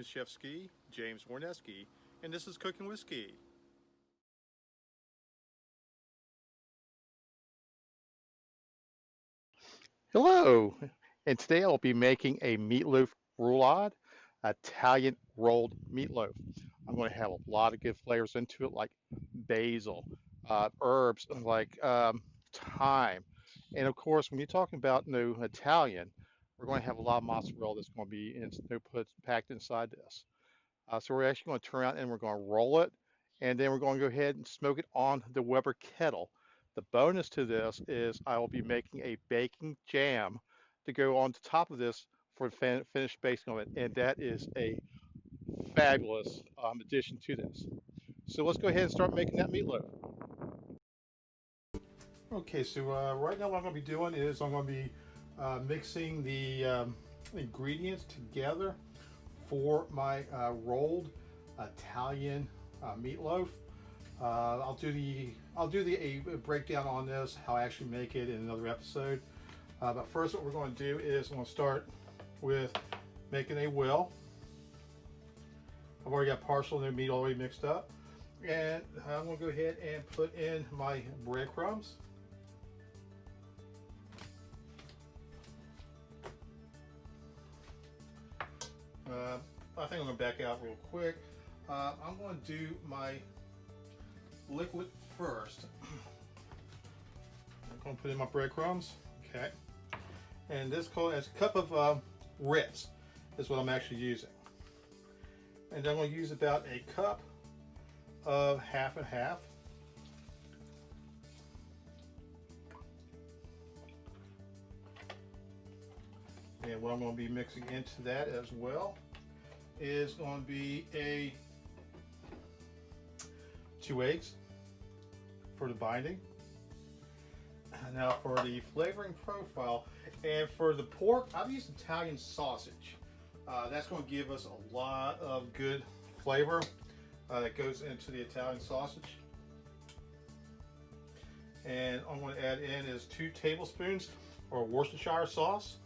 name is Chef Ski, James Woroneski, and this is Cooking with Ski. Hello, and today I'll be making a meatloaf roulade, Italian rolled meatloaf. I'm going to have a lot of good flavors into it, like basil, herbs like thyme, and of course, when you're talking about Italian, we're going to have a lot of mozzarella that's going to be packed inside this. So we're actually going to turn around and we're going to roll it, and then we're going to go ahead and smoke it on the Weber Kettle. The bonus to this is I will be making a baking jam to go on the top of this for the finished baking of it, and that is a fabulous addition to this. So let's go ahead and start making that meatloaf. Okay, so right now what I'm going to be doing is I'm going to be mixing the ingredients together for my rolled Italian meatloaf. I'll do a breakdown on this, how I actually make it in another episode. But first, what we're going to do is I'm going to start with making a will. I've already got partial new meat already mixed up, and I'm going to go ahead and put in my breadcrumbs. I think I'm going to back out real quick. I'm going to do my liquid first. I'm going to put in my breadcrumbs. Okay. And this is a cup of Ritz is what I'm actually using. And I'm going to use about a cup of half and half. And what I'm going to be mixing into that as well is going to be 2 eggs for the binding. Now for the flavoring profile, and for the pork, I've used Italian sausage. That's going to give us a lot of good flavor that goes into the Italian sausage. And I'm going to add in is 2 tablespoons of Worcestershire sauce.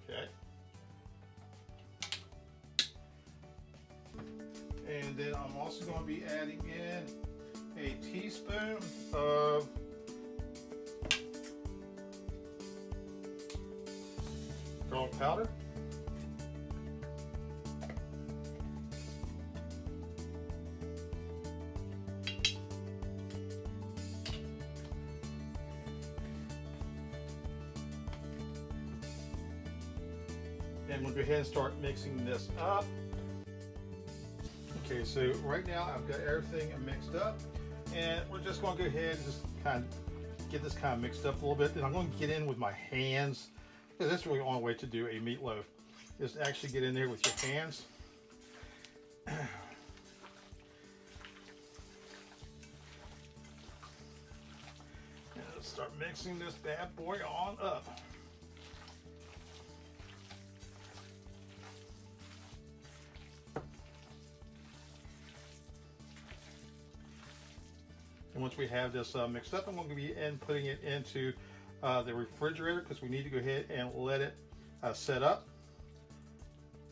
Okay. And then I'm also going to be adding in a teaspoon of garlic powder. And we'll go ahead and start mixing this up. Okay, so right now I've got everything mixed up, and we're just going to go ahead and just kind of get this kind of mixed up a little bit. Then I'm going to get in with my hands, because that's really the only way to do a meatloaf, is to actually get in there with your hands. And let's start mixing this bad boy on up. And once we have this mixed up, I'm going to be putting it into the refrigerator, because we need to go ahead and let it set up.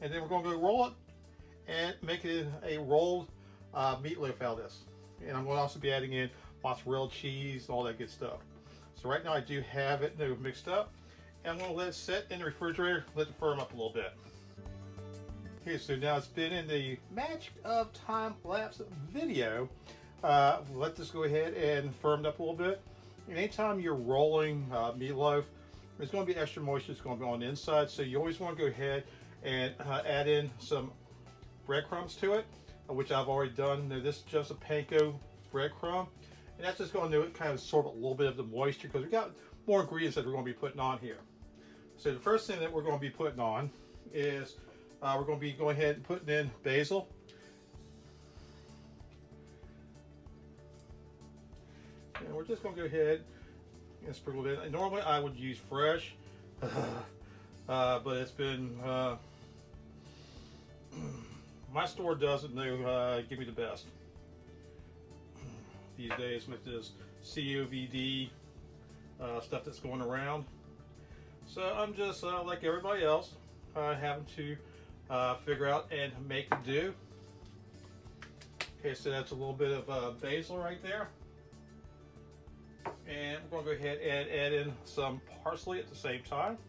And then we're going to go roll it and make it a rolled meatloaf out of this. And I'm going to also be adding in mozzarella cheese, all that good stuff. So right now I do have it mixed up, and I'm going to let it sit in the refrigerator, let it firm up a little bit. Okay, so now it's been in the magic of time-lapse video. Let this go ahead and firm up a little bit. And anytime you're rolling meatloaf, there's going to be extra moisture that's going to be on the inside, so you always want to go ahead and add in some breadcrumbs to it, which I've already done. Now, this is just a panko breadcrumb, and that's just going to kind of absorb a little bit of the moisture, because we've got more ingredients that we're going to be putting on here. So the first thing that we're going to be putting on is we're going to be going ahead and putting in basil. And we're just going to go ahead and sprinkle it in. Normally I would use fresh, but it's been My store doesn't give me the best these days with this COVID stuff that's going around. So I'm just like everybody else, having to figure out and make do. Okay, so that's a little bit of basil right there. And we're going to go ahead and add in some parsley at the same time.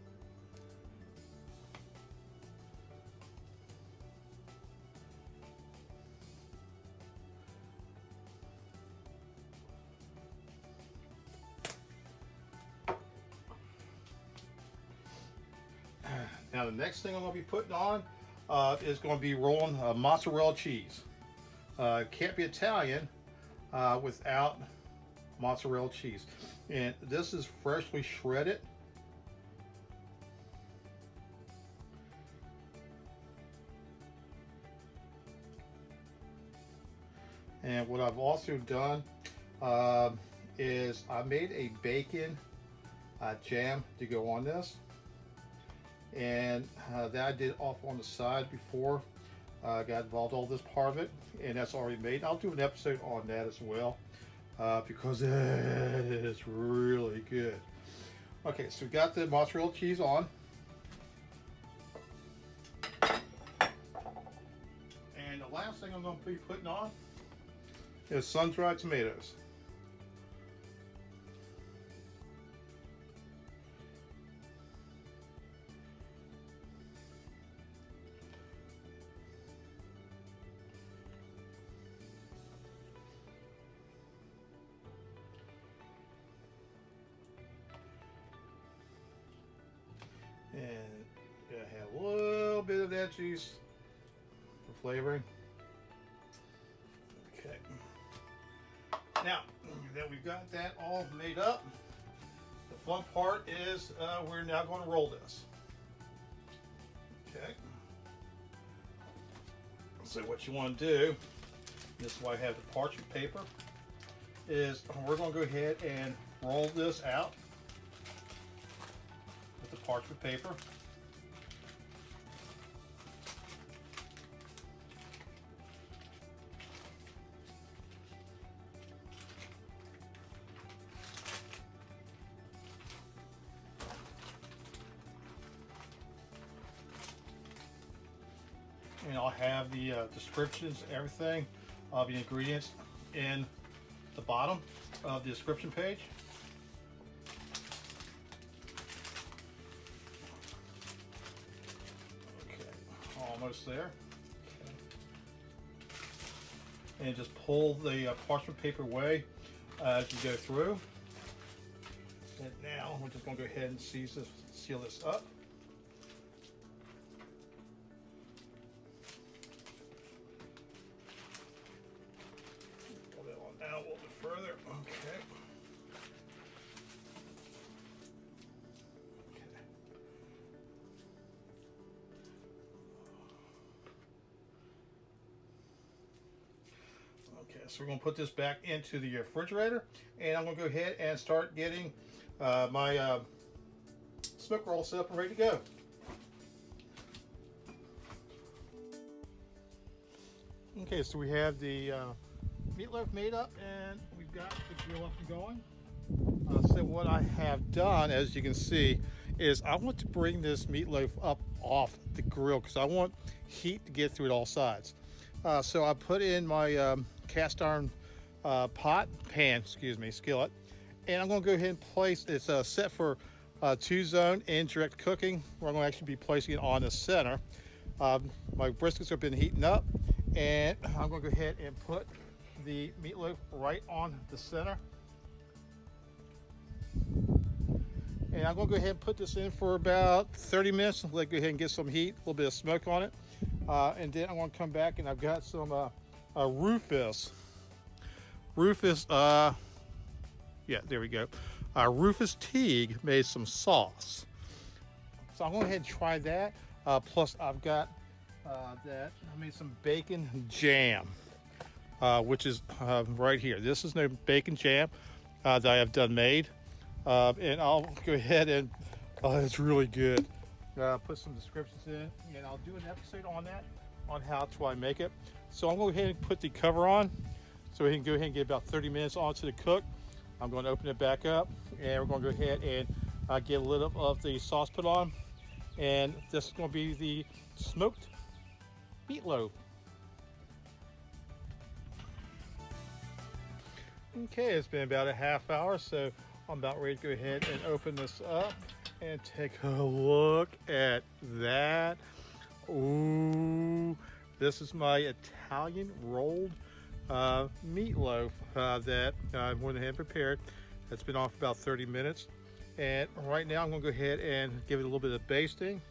Now the next thing I'm going to be putting on is going to be rolling mozzarella cheese. Can't be Italian without mozzarella cheese. And this is freshly shredded. And what I've also done is I made a bacon jam to go on this. And that I did off on the side before I got involved in all this part of it, and that's already made. I'll do an episode on that as well because it is really good. Okay, so we got the mozzarella cheese on, and the last thing I'm going to be putting on is sun-dried tomatoes. And gotta have a little bit of that juice for flavoring. Okay. Now that we've got that all made up, the fun part is we're now going to roll this. Okay. So what you want to do, this is why I have the parchment paper, is we're going to go ahead and roll this out with the parchment paper. And I'll have the descriptions, everything of the ingredients in the bottom of the description page. Okay, almost there. Okay. And just pull the parchment paper away as you go through. And now we're just going to go ahead and seal this up. Now a little bit further. Okay. Okay, so we're going to put this back into the refrigerator, and I'm going to go ahead and start getting my smoke roll set up and ready to go. Okay, so we have the meatloaf made up, and we've got the grill up and going. So what I have done, as you can see, is I want to bring this meatloaf up off the grill because I want heat to get through it all sides. So I put in my cast iron skillet, and I'm going to go ahead and place, it's set for 2-zone indirect cooking, where I'm going to actually be placing it on the center. My briskets have been heating up, and I'm going to go ahead and put the meatloaf right on the center. And I'm going to go ahead and put this in for about 30 minutes. Let it go ahead and get some heat, a little bit of smoke on it. And then I'm going to come back, and I've got some Rufus. Yeah, there we go. Rufus Teague made some sauce. So I'm going to go ahead and try that. Plus I've got that I made some bacon jam. Which is right here. This is no bacon jam that I have done made. And I'll go ahead and, it's really good. Put some descriptions in, and I'll do an episode on that on how I make it. So I'm going to go ahead and put the cover on so we can go ahead and get about 30 minutes onto the cook. I'm going to open it back up, and we're going to go ahead and get a little of the sauce put on. And this is going to be the smoked meatloaf. Okay, it's been about a half hour, so I'm about ready to go ahead and open this up and take a look at that. Ooh, this is my Italian rolled meatloaf that I went ahead and prepared. It's been on for about 30 minutes. And right now I'm going to go ahead and give it a little bit of basting.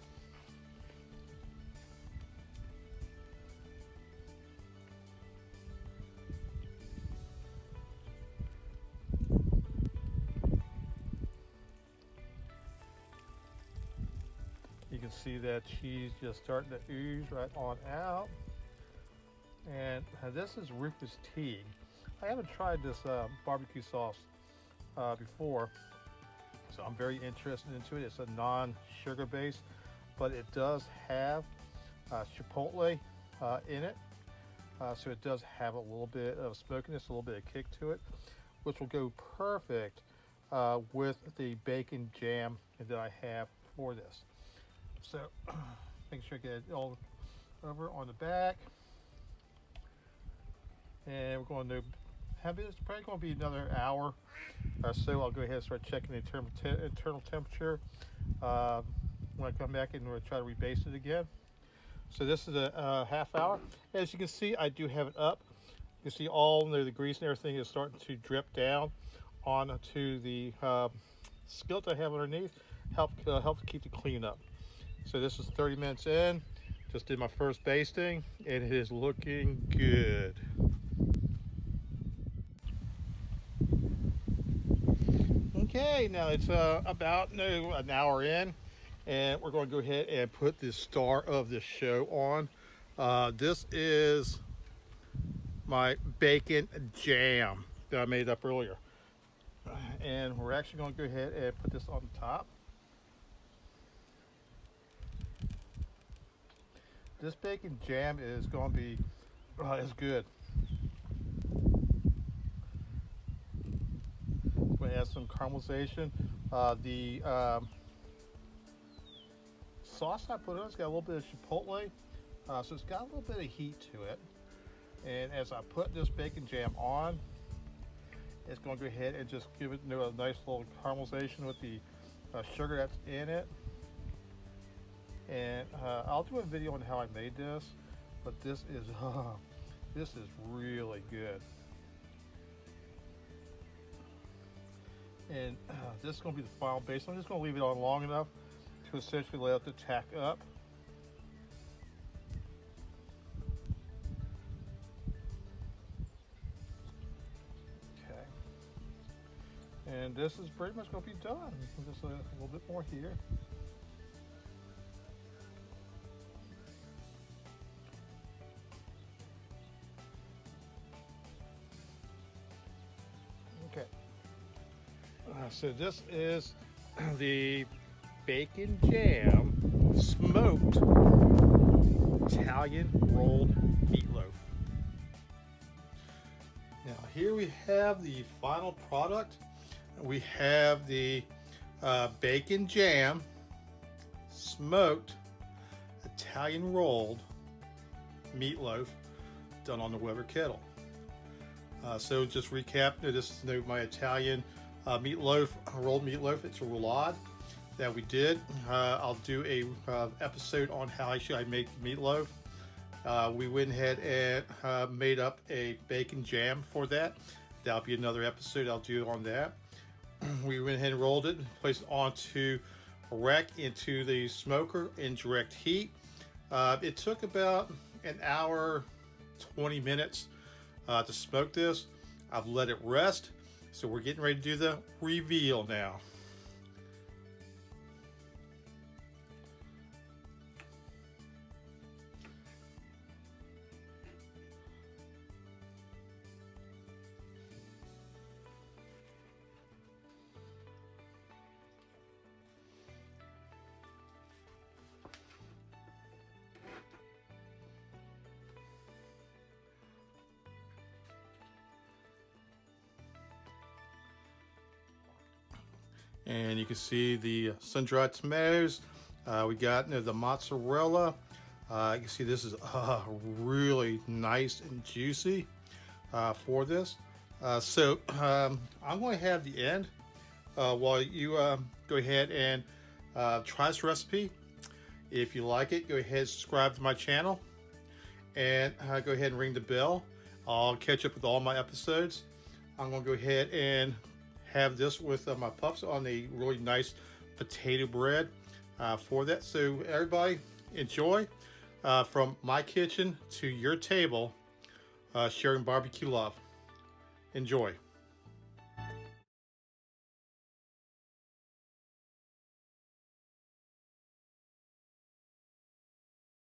You can see that cheese just starting to ooze right on out. And this is Rufus tea. I haven't tried this barbecue sauce before, so I'm very interested into it. It's a non-sugar base, but it does have chipotle in it, so it does have a little bit of smokiness, a little bit of kick to it, which will go perfect with the bacon jam that I have for this. So make sure I get it all over on the back. And we're going to have it, it's probably going to be another hour or so. I'll go ahead and start checking the internal temperature when I come back, and we'll try to rebase it again. So this is a half hour. As you can see, I do have it up. You can see all the grease and everything is starting to drip down onto the skillet I have underneath. Help to keep the clean up. So this is 30 minutes in. Just did my first basting, and it is looking good. Okay, now it's about an hour in, and we're going to go ahead and put the star of the show on. This is my bacon jam that I made up earlier, and we're actually going to go ahead and put this on the top. This bacon jam is going to be is good. Going to add some caramelization. The sauce I put on, it's got a little bit of chipotle, so it's got a little bit of heat to it. And as I put this bacon jam on, it's going to go ahead and just give it a nice little caramelization with the sugar that's in it. And I'll do a video on how I made this, but this is really good. And this is going to be the final base. I'm just going to leave it on long enough to essentially let it to tack up. Okay. And this is pretty much going to be done. Just a little bit more here. Okay. So this is the bacon jam smoked Italian rolled meatloaf. Now here we have the final product. We have the bacon jam smoked Italian rolled meatloaf done on the Weber Kettle. So just recap, this is my Italian meatloaf, rolled meatloaf. It's a roulade that we did. I'll do a episode on how I make the meatloaf. We went ahead and made up a bacon jam for that. That'll be another episode I'll do on that. We went ahead and rolled it, placed it onto a rack into the smoker in direct heat. It took about an hour, 20 minutes to smoke this. I've let it rest, so we're getting ready to do the reveal now. And you can see the sun-dried tomatoes. We got the mozzarella. You can see this is really nice and juicy for this. I'm going to have the end while you go ahead and try this recipe. If you like it, go ahead and subscribe to my channel and go ahead and ring the bell. I'll catch up with all my episodes. I'm going to go ahead and have this with my pups on a really nice potato bread for that. So everybody enjoy from my kitchen to your table, sharing barbecue love. Enjoy.